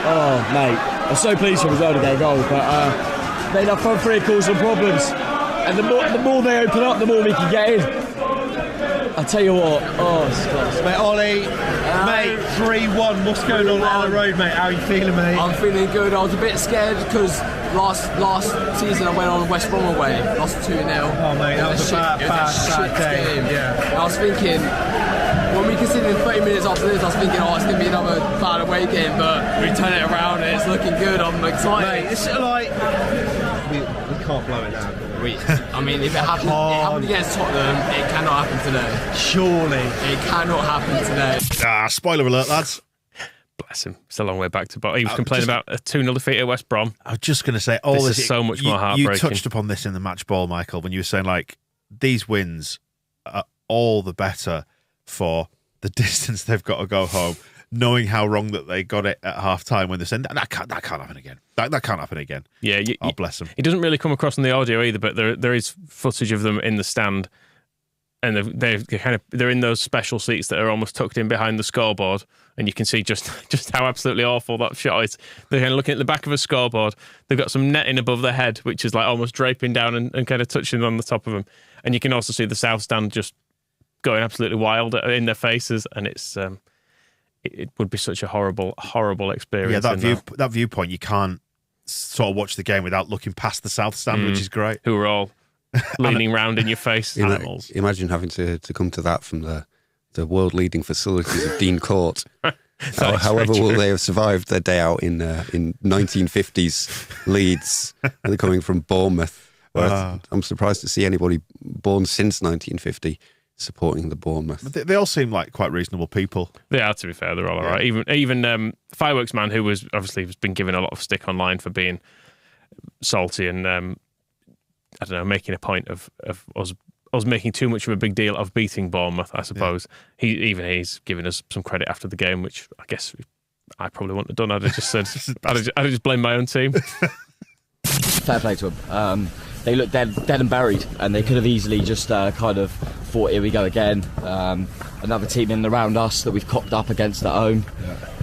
Oh, mate. I'm so pleased for the result of their goal, but made our front three cause some problems. And the more they open up, the more we can get in. I'll tell you what. Oh, Scott. Mate, Ollie, mate, 3-1. What's going on the road, mate? How are you feeling, mate? I'm feeling good. I was a bit scared because last season I went on West Brom away, lost 2-0. Oh, mate, that was a bad day. Game. Yeah. I was thinking, when we conceded in 30 minutes after this, I was thinking, it's going to be another bad away game, but we turn it around and it's looking good. I'm excited. Mate, it's like we can't blow it now. I mean, if it happened against Tottenham, it cannot happen today. Surely. It cannot happen today. Spoiler alert, lads. Bless him. It's a long way back to bottom. He was complaining about a 2-0 defeat at West Brom. I was just going to say, this is so much more heartbreaking. You touched upon this in the match ball, Michael, when you were saying, like, these wins are all the better for the distance they've got to go home, knowing how wrong that they got it at half time when they said that can't happen again. That can't happen again. Yeah, bless them. It doesn't really come across in the audio either, but there is footage of them in the stand, and they're in those special seats that are almost tucked in behind the scoreboard, and you can see just how absolutely awful that shot is. They're kind of looking at the back of a scoreboard. They've got some netting above their head, which is like almost draping down and kind of touching on the top of them, and you can also see the south stand just going absolutely wild in their faces, and it's it would be such a horrible experience. Yeah, that viewpoint, you can't sort of watch the game without looking past the south stand, which is great. Who are all leaning round in your face, animals. Imagine having to come to that from the the world-leading facilities of Dean Court. That is However, very will true. they have survived their day out in 1950s Leeds? And they're coming from Bournemouth. Where I'm surprised to see anybody born since 1950 supporting the Bournemouth. They all seem like quite reasonable people. They are, to be fair. They're all right. Even Fireworks Man, who was obviously has been given a lot of stick online for being salty and I don't know, making a point of us making too much of a big deal of beating Bournemouth, I suppose. He's given us some credit after the game, which I guess I probably wouldn't have done. I'd have just said, I'd have just blamed my own team. Fair play to them. They looked dead and buried, and they could have easily just kind of thought, here we go again. Another team in and around us that we've cocked up against at home.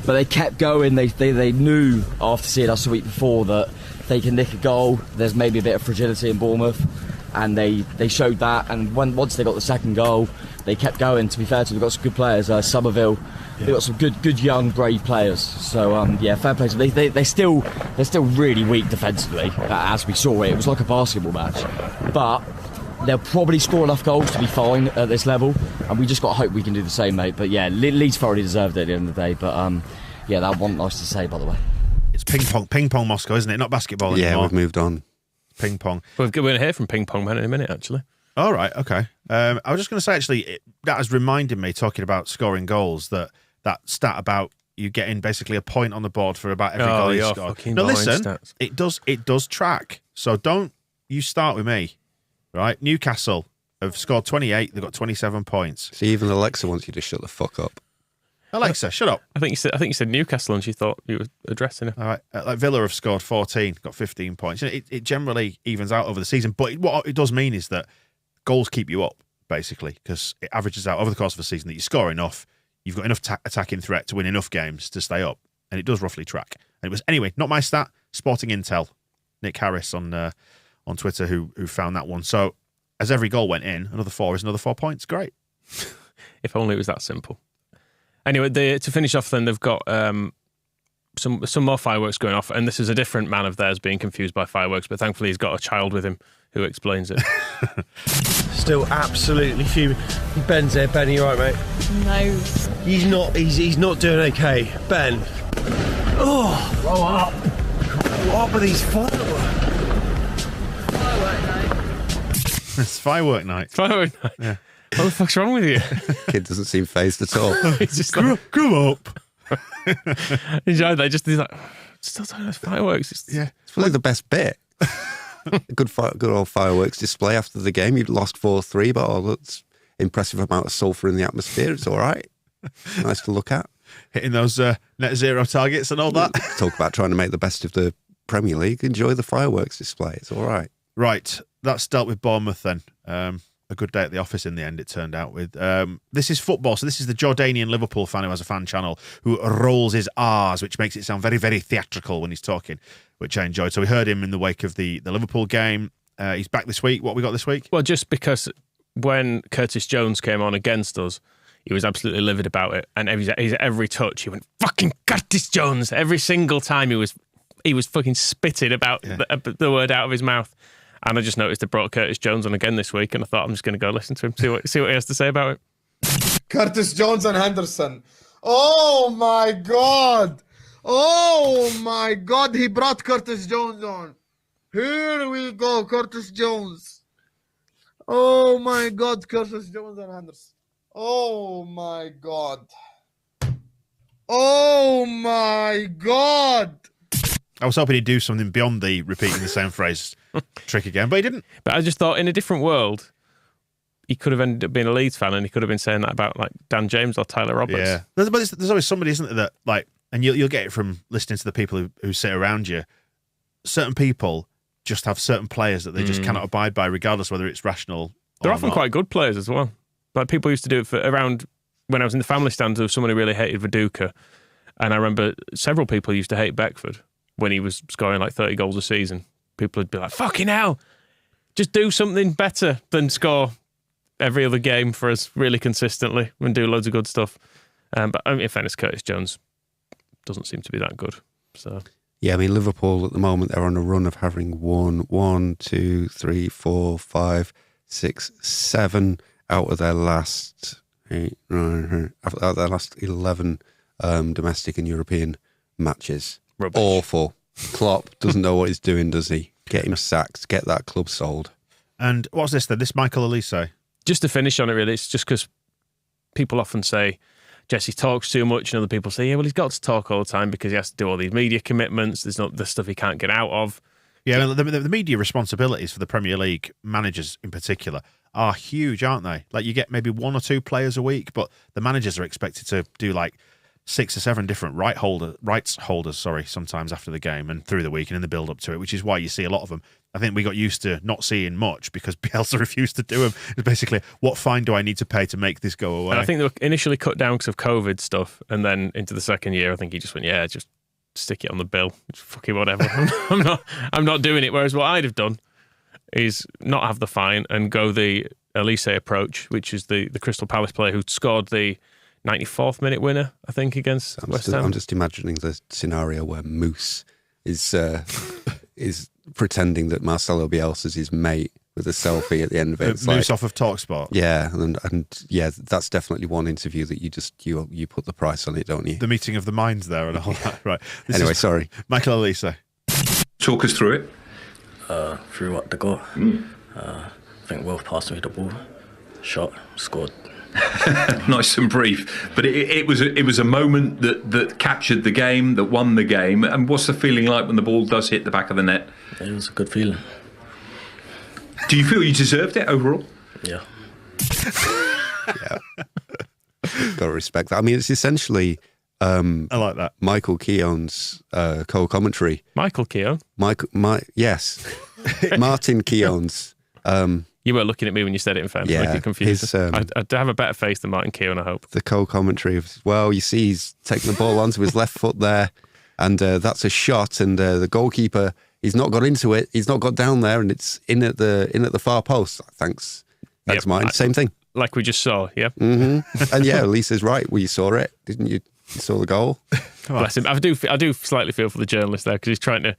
But they kept going. They knew after seeing us the week before that they can nick a goal. There's maybe a bit of fragility in Bournemouth, and they showed that. And once they got the second goal, they kept going. To be fair to them, they've got some good players. Summervilles, they've got some good young brave players. So fair play to them. They're still really weak defensively, as we saw it. It was like a basketball match, but they'll probably score enough goals to be fine at this level, and we just got to hope we can do the same, mate. But yeah, Leeds thoroughly deserved it at the end of the day. But that wasn't nice to say, by the way. It's ping pong Moscow, isn't it? Not basketball anymore. Yeah, we've moved on. Ping pong. We're going to hear from Ping Pong Man in a minute, actually. All right, okay. I was just going to say, actually, that has reminded me, talking about scoring goals, that stat about you getting basically a point on the board for about every goal you score. Now, listen, stats. it does track. So don't you start with me, right? Newcastle have scored 28. They've got 27 points. See, even Alexa wants you to shut the fuck up. Alexa, shut up. I think you said Newcastle, and she thought you were addressing her. All right, like Villa have scored 14, got 15 points. It generally evens out over the season, but what it does mean is that goals keep you up, basically, because it averages out over the course of a season that you score enough, you've got enough attacking threat to win enough games to stay up, and it does roughly track. And it was, anyway, not my stat, Sporting Intel, Nick Harris on Twitter who found that one. So as every goal went in, another 4 is another 4 points. Great. If only it was that simple. Anyway, to finish off, then they've got some more fireworks going off, and this is a different man of theirs being confused by fireworks, but thankfully he's got a child with him who explains it. Still absolutely fuming. Ben's there. Ben, you all right, mate? No. He's not. He's not doing okay. Ben. Oh, Grow up. what up with these fireworks? Firework night. It's firework night. Firework night. Yeah. What the fuck's wrong with you? Kid doesn't seem phased at all. He's just grow up. He's like, still talking about fireworks. It's probably the best bit. Good old fireworks display after the game. You'd lost 4-3, but that's impressive amount of sulphur in the atmosphere. It's all right. Nice to look at. Hitting those net zero targets and all that. Talk about trying to make the best of the Premier League. Enjoy the fireworks display. It's all right. Right, that's dealt with Bournemouth then. A good day at the office in the end, it turned out with. This is football, so this is the Jordanian Liverpool fan who has a fan channel who rolls his R's, which makes it sound very, very theatrical when he's talking, which I enjoyed. So we heard him in the wake of the Liverpool game. He's back this week. What we got this week? Well, just because when Curtis Jones came on against us, he was absolutely livid about it, and every touch he went, fucking Curtis Jones. Every single time he was fucking spitting about the word out of his mouth. And I just noticed they brought Curtis Jones on again this week, and I thought I'm just going to go listen to him, see what he has to say about it. Curtis Jones and Henderson. Oh my God! Oh my God! He brought Curtis Jones on. Here we go, Curtis Jones. Oh my God, Curtis Jones and Henderson. Oh my God. Oh my God. I was hoping he'd do something beyond the repeating the same phrase trick again, but he didn't. But I just thought, in a different world, he could have ended up being a Leeds fan, and he could have been saying that about like Dan James or Tyler Roberts. Yeah, but there's always somebody, isn't there, that like, and you'll get it from listening to the people who sit around you. Certain people just have certain players that they just cannot abide by, regardless whether it's rational. They're often quite good players as well. Like people used to do it for around when I was in the family stands of someone who really hated Viduka, and I remember several people used to hate Beckford when he was scoring like 30 goals a season. People would be like, fucking hell, just do something better than score every other game for us really consistently and do loads of good stuff. But in fairness, Curtis Jones doesn't seem to be that good. So yeah, I mean, Liverpool at the moment, they're on a run of having won 1, 2, 3, 4, 5, 6, 7 out of their last 8, 9, the last 11 domestic and European matches. Rubbish. Awful. Klopp doesn't know what he's doing, does he? Get him sacked. Get that club sold. And what's this then? This Michael Elise? Just to finish on it, really, it's just because people often say Jesse talks too much, and other people say, yeah, well, he's got to talk all the time because he has to do all these media commitments. There's not the stuff he can't get out of. Yeah, the media responsibilities for the Premier League managers in particular are huge, aren't they? Like, you get maybe 1 or 2 players a week, but the managers are expected to do like 6 or 7 different rights holders, sometimes after the game and through the week and in the build-up to it, which is why you see a lot of them. I think we got used to not seeing much because Bielsa refused to do them. It's basically, what fine do I need to pay to make this go away? And I think they were initially cut down because of COVID stuff, and then into the second year, I think he just went, yeah, just stick it on the bill. Just fucking whatever. I'm not doing it. Whereas what I'd have done is not have the fine and go the Elise approach, which is the Crystal Palace player who scored the 94th minute winner, I think, against West Ham. I'm just imagining the scenario where Moose is pretending that Marcelo Bielsa's his mate with a selfie at the end of it. It's Moose off of TalkSport. Yeah, and yeah, that's definitely one interview that you put the price on it, don't you? The meeting of the minds there and all that. Right. Anyway, sorry. Michael Elise. Talk us through it. Through what, the goal? I think Will passed me the ball, shot, scored. Nice and brief, but it was a moment that captured the game, that won the game. And what's the feeling like when the ball does hit the back of the net? It was a good feeling. Do you feel you deserved it overall? Yeah. Yeah. Got to respect that. I mean, it's essentially I like that. Michael Keown's co-commentary. Michael Keown? Yes. Martin Keown's. You were looking at me when you said it in fact. Yeah, make it confused. I'd have a better face than Martin Keown, I hope. The co-commentary of, well, you see he's taking the ball onto his left foot there, and that's a shot, and the goalkeeper, he's not got into it, he's not got down there, and it's in at the far post. Thanks, Martin. Same thing. Like we just saw, yeah. Mm-hmm. And yeah, Lisa's right. Well, you saw it, didn't you? You saw the goal. Bless him. I do slightly feel for the journalist there because he's trying to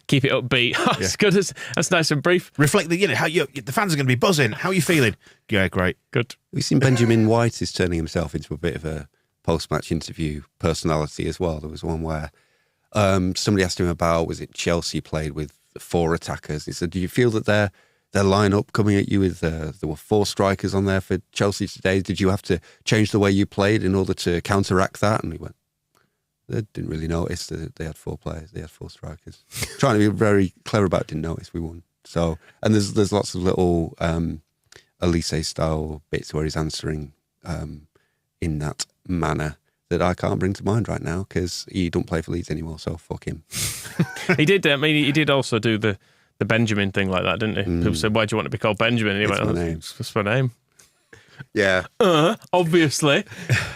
keep it upbeat. It's good. That's nice and brief. Reflect how the fans are going to be buzzing. How are you feeling? Yeah, great. Good. We've seen Benjamin White is turning himself into a bit of a post-match interview personality as well. There was one where somebody asked him about, was it Chelsea played with 4 attackers? He said, do you feel that their line-up coming at you with, there were 4 strikers on there for Chelsea today. Did you have to change the way you played in order to counteract that? And he went, they didn't really notice that they had 4 players. They had 4 strikers. Trying to be very clever about it, didn't notice we won. So, and there's lots of little Elise-style bits where he's answering in that manner that I can't bring to mind right now because he don't play for Leeds anymore, so fuck him. He did. I mean, he did also do the Benjamin thing like that, didn't he? People said, why do you want to be called Benjamin? And he went, my name. It's my name. Yeah. Obviously.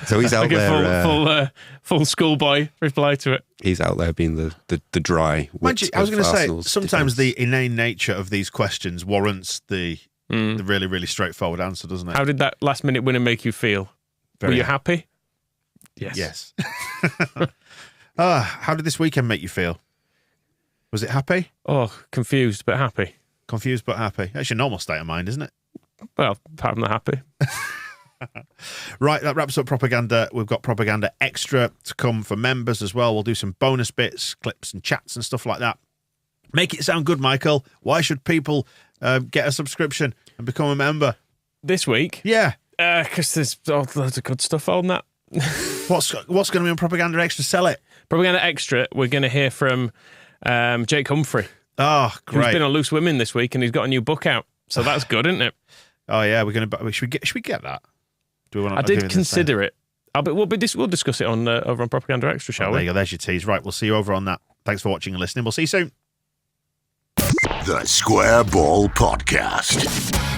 So he's out like there. Full schoolboy reply to it. He's out there being the dry. I was going to say, sometimes the inane nature of these questions warrants the really, really straightforward answer, doesn't it? How did that last minute winner make you feel? Were you happy? Yes. How did this weekend make you feel? Was it happy? Oh, confused but happy. Confused but happy. That's your normal state of mind, isn't it? Well, apart from the happy. Right, that wraps up Propaganda. We've got Propaganda Extra to come for members as well. We'll do some bonus bits, clips and chats and stuff like that. Make it sound good, Michael. Why should people get a subscription and become a member? This week? Yeah. Because there's loads of good stuff on that. What's going to be on Propaganda Extra? Sell it. Propaganda Extra, we're going to hear from Jake Humphrey. Oh, great. Who's been on Loose Women this week and he's got a new book out. So that's good, isn't it? Oh, yeah. Should we get that? Do we want? I did consider it. We'll discuss it on over on Propaganda Extra, shall we? There you go. There's your tease. Right, we'll see you over on that. Thanks for watching and listening. We'll see you soon. The Square Ball Podcast.